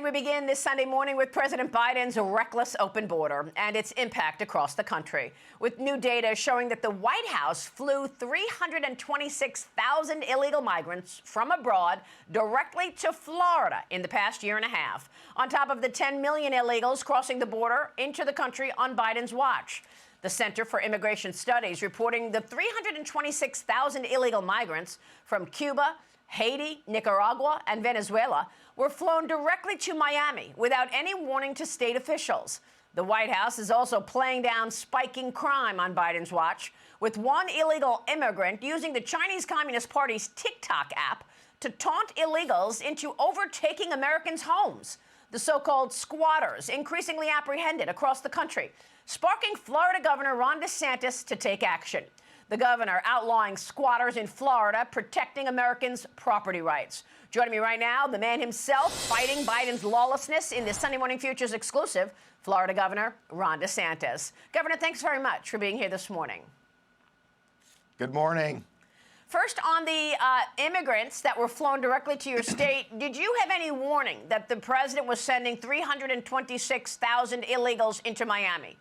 we begin this Sunday morning with President Biden's reckless open border and its impact across the country, with new data showing that the White House flew 326,000 illegal migrants from abroad directly to Florida in the past year and a half, on top of the 10 million illegals crossing the border into the country on Biden's watch. The Center for Immigration Studies reporting the 326,000 illegal migrants from Cuba, Haiti, Nicaragua, and Venezuela were flown directly to Miami without any warning to state officials. The White House is also playing down spiking crime on Biden's watch, with one illegal immigrant using the Chinese Communist Party's TikTok app to taunt illegals into overtaking Americans' homes. The so-called squatters increasingly apprehended across the country, sparking Florida Governor Ron DeSantis to take action. The governor outlawing squatters in Florida, protecting Americans' property rights. Joining me right now, the man himself fighting Biden's lawlessness in this Sunday Morning Futures exclusive, Florida Governor Ron DeSantis. Governor, thanks very much for being here this morning. Good morning. First, on the immigrants that were flown directly to your state, did you have any warning that the president was sending 326,000 illegals into Miami?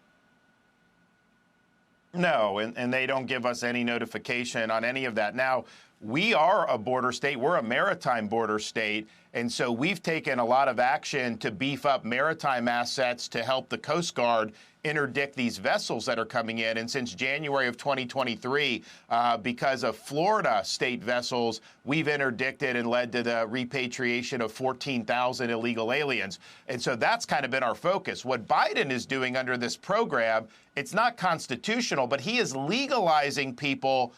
No, and they don't give us any notification on any of that. Now, we are a border state. We're a maritime border state. And so we've taken a lot of action to beef up maritime assets to help the Coast Guard interdict these vessels that are coming in. And since January of 2023, because of Florida state vessels, we've interdicted and led to the repatriation of 14,000 illegal aliens. And so that's kind of been our focus. What Biden is doing under this program, it's not constitutional, but he is legalizing people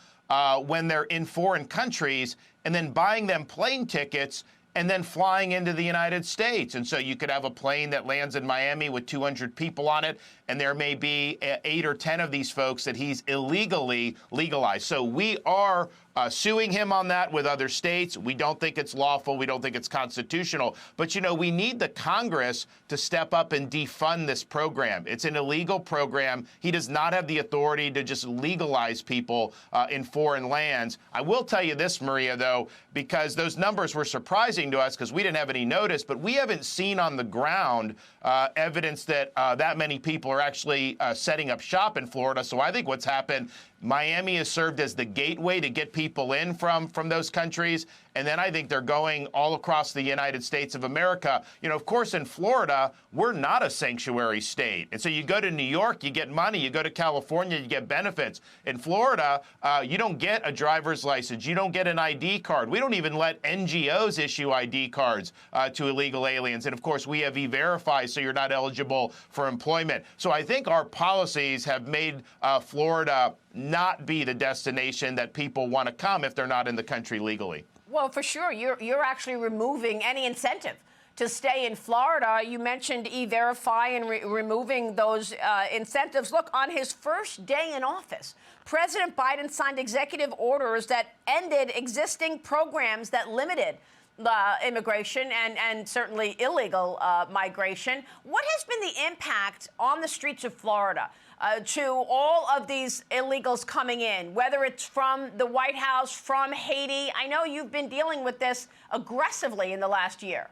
when they're in foreign countries and then buying them plane tickets and then flying into the United States. And so you could have a plane that lands in Miami with 200 people on it, and there may be 8 or 10 of these folks that he's illegally legalized. So we are suing him on that with other states. We don't think it's lawful. We don't think it's constitutional. But, you know, we need the Congress to step up and defund this program. It's an illegal program. He does not have the authority to just legalize people in foreign lands. I will tell you this, Maria, though, because those numbers were surprising to us because we didn't have any notice, but we haven't seen on the ground evidence that that many people are actually setting up shop in Florida. So I think what's happened, Miami has served as the gateway to get people in from those countries. And then I think they're going all across the United States of America. You know, of course, in Florida, we're not a sanctuary state. And so you go to New York, you get money. You go to California, you get benefits. In Florida, you don't get a driver's license. You don't get an ID card. We don't even let NGOs issue ID cards to illegal aliens. And of course, we have E-Verify, so you're not eligible for employment. So I think our policies have made Florida not be the destination that people want to come if they're not in the country legally. Well, for sure, you're actually removing any incentive to stay in Florida. You mentioned E-Verify and removing those incentives. Look, on his first day in office, President Biden signed executive orders that ended existing programs that limited immigration and certainly illegal migration. What has been the impact on the streets of Florida to all of these illegals coming in, whether it's from the White House, from Haiti? I know you've been dealing with this aggressively in the last year.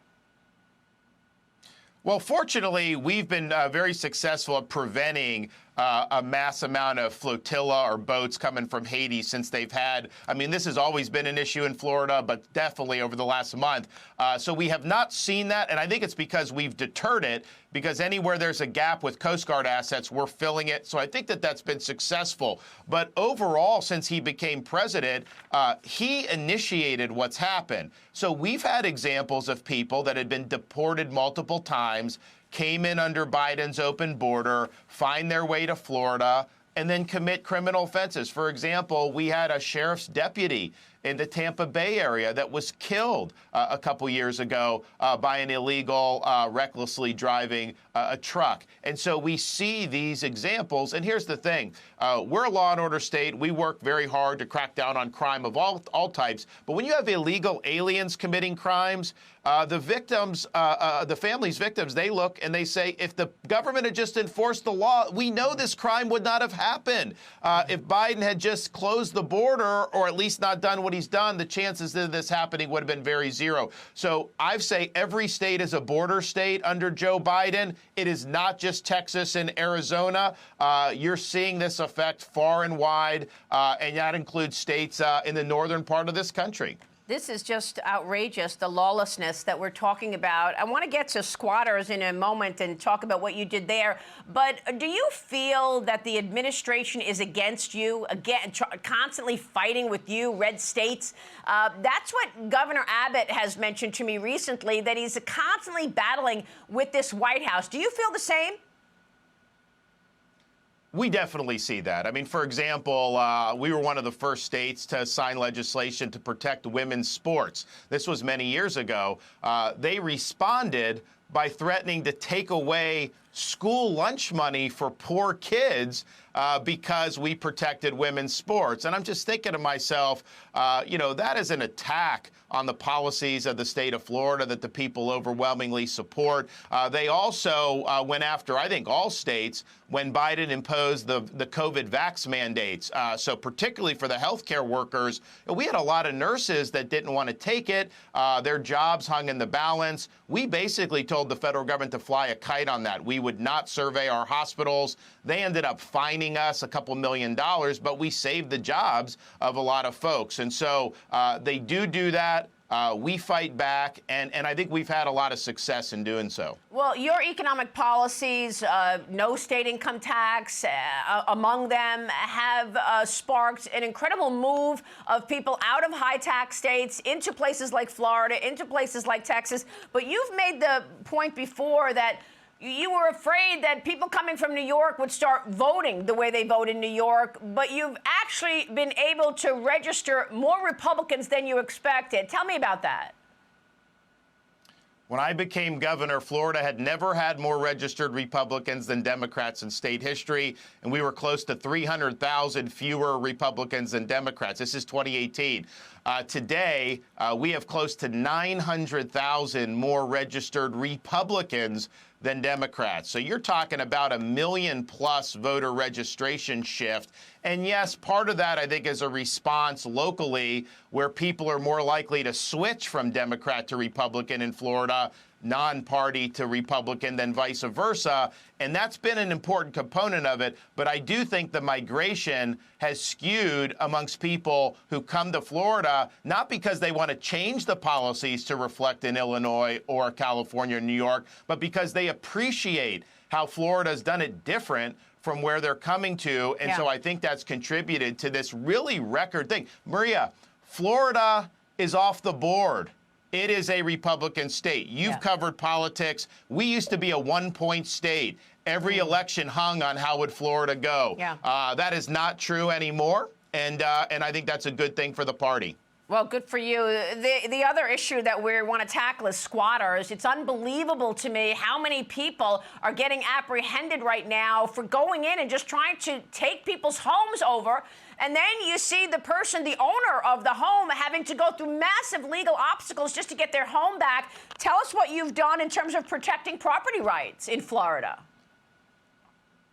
Well, fortunately, we've been very successful at preventing a mass amount of flotilla or boats coming from Haiti since they've had, I mean, this has always been an issue in Florida, but definitely over the last month. So we have not seen that, and I think it's because we've deterred it, because anywhere there's a gap with Coast Guard assets, we're filling it. So I think that that's been successful. But overall, since he became president, he initiated what's happened. So we've had examples of people that had been deported multiple times, came in under Biden's open border, find their way to Florida, and then commit criminal offenses. For example, we had a sheriff's deputy in the Tampa Bay area that was killed a couple years ago by an illegal, recklessly driving a truck. And so we see these examples. And here's the thing. We're a law and order state. We work very hard to crack down on crime of all types. But when you have illegal aliens committing crimes, the victims, the family's victims, they look and they say, if the government had just enforced the law, we know this crime would not have happened. If Biden had just closed the border, or at least not done what he's done, the chances of this happening would have been very zero. So I say every state is a border state under Joe Biden. It is not just Texas and Arizona. You're seeing this effect far and wide, and that includes states in the northern part of this country. This is just outrageous, the lawlessness that we're talking about. I want to get to squatters in a moment and talk about what you did there. But do you feel that the administration is against you, again, constantly fighting with you, red states? That's what Governor Abbott has mentioned to me recently, that he's constantly battling with this White House. Do you feel the same? We definitely see that. I mean, for example, we were one of the first states to sign legislation to protect women's sports. This was many years ago. They responded by threatening to take away school lunch money for poor kids because we protected women's sports. And I'm just thinking to myself, that is an attack on the policies of the state of Florida that the people overwhelmingly support. They also went after, I think, all states when Biden imposed the COVID vax mandates. So particularly for the healthcare workers, we had a lot of nurses that didn't want to take it. Their jobs hung in the balance. We basically told the federal government to fly a kite on that. We would not survey our hospitals. They ended up fining us a couple $1 million, but we saved the jobs of a lot of folks. And so they do that. We fight back, and I think we've had a lot of success in doing so. Well, your economic policies, no state income tax, among them, have sparked an incredible move of people out of high-tax states into places like Florida, into places like Texas. But you've made the point before that you were afraid that people coming from New York would start voting the way they vote in New York, but you've actually been able to register more Republicans than you expected. Tell me about that. When I became governor, Florida had never had more registered Republicans than Democrats in state history, and we were close to 300,000 fewer Republicans than Democrats. This is 2018. Today, we have close to 900,000 more registered Republicans than Democrats. So you're talking about a 1 million+ voter registration shift. And yes, part of that, I think, is a response locally where people are more likely to switch from Democrat to Republican in Florida, non-party to Republican, than vice versa. And that's been an important component of it. But I do think the migration has skewed amongst people who come to Florida, not because they want to change the policies to reflect in Illinois or California or New York, but because they appreciate how Florida's done it different from where they're coming to. And so I think that's contributed to this really record thing. Maria, Florida is off the board. It is a Republican state. You've covered politics. We used to be a one-point state. Every election hung on how would Florida go. That is not true anymore, and I think that's a good thing for the party. Well, good for you. The other issue that we want to tackle is squatters. It's unbelievable to me how many people are getting apprehended right now for going in and just trying to take people's homes over. And then you see the person, the owner of the home, having to go through massive legal obstacles just to get their home back. Tell us what you've done in terms of protecting property rights in Florida.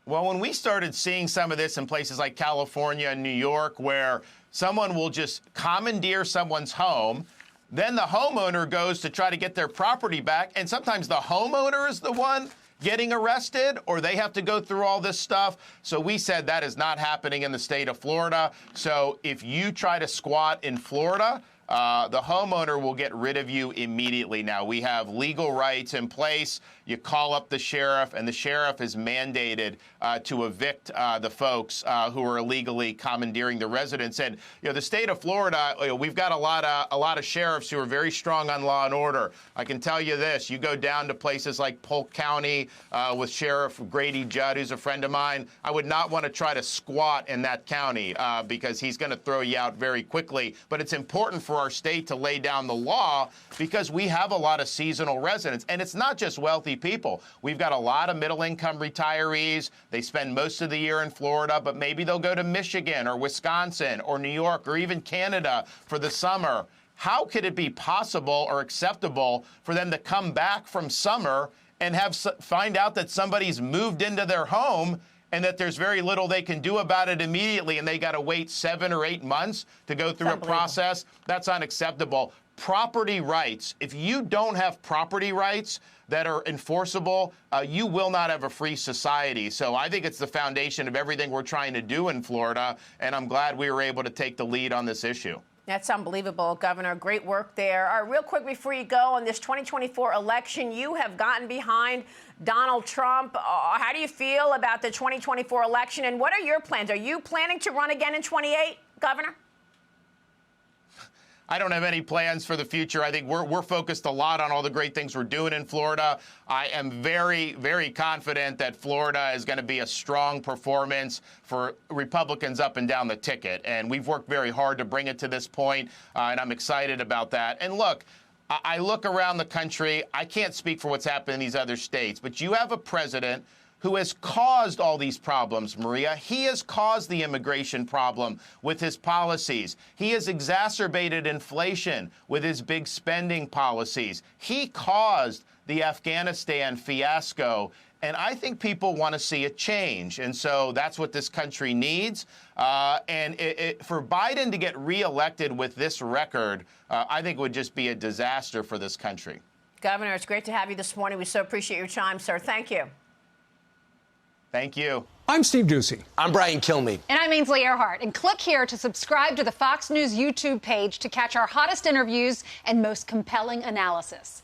Well, when we started seeing some of this in places like California and New York, where someone will just commandeer someone's home, then the homeowner goes to try to get their property back, and sometimes the homeowner is the one getting arrested, or they have to go through all this stuff. So we said that is not happening in the state of Florida. So if you try to squat in Florida, the homeowner will get rid of you immediately now. We have legal rights in place. You call up the sheriff, and the sheriff is mandated to evict the folks who are illegally commandeering the residents. And the state of Florida, we've got a lot of sheriffs who are very strong on law and order. I can tell you this: you go down to places like Polk County with Sheriff Grady Judd, who's a friend of mine. I would not want to try to squat in that county because he's going to throw you out very quickly. But it's important for our state to lay down the law because we have a lot of seasonal residents, and it's not just wealthy people. We've got a lot of middle-income retirees. They spend most of the year in Florida, but maybe they'll go to Michigan or Wisconsin or New York or even Canada for the summer. How could it be possible or acceptable for them to come back from summer and find out that somebody's moved into their home and that there's very little they can do about it immediately, and they got to wait 7 or 8 months to go through a process. That's unacceptable. Property rights. If you don't have property rights that are enforceable, you will not have a free society. So I think it's the foundation of everything we're trying to do in Florida, and I'm glad we were able to take the lead on this issue. That's unbelievable, Governor. Great work there. All right, real quick before you go, on this 2024 election, you have gotten behind Donald Trump. How do you feel about the 2024 election, and what are your plans? Are you planning to run again in 28, Governor? I don't have any plans for the future. I think we're focused a lot on all the great things we're doing in Florida. I am very, very confident that Florida is going to be a strong performance for Republicans up and down the ticket. And we've worked very hard to bring it to this point, and I'm excited about that. And look, I look around the country. I can't speak for what's happened in these other states, but you have a president who has caused all these problems, Maria. He has caused the immigration problem with his policies. He has exacerbated inflation with his big spending policies. He caused the Afghanistan fiasco, and I think people want to see a change. And so that's what this country needs. And for Biden to get reelected with this record, I think would just be a disaster for this country. Governor, it's great to have you this morning. We so appreciate your time, sir. Thank you. Thank you. I'm Steve Doocy. I'm Brian Kilmeade. And I'm Ainsley Earhart. And click here to subscribe to the Fox News YouTube page to catch our hottest interviews and most compelling analysis.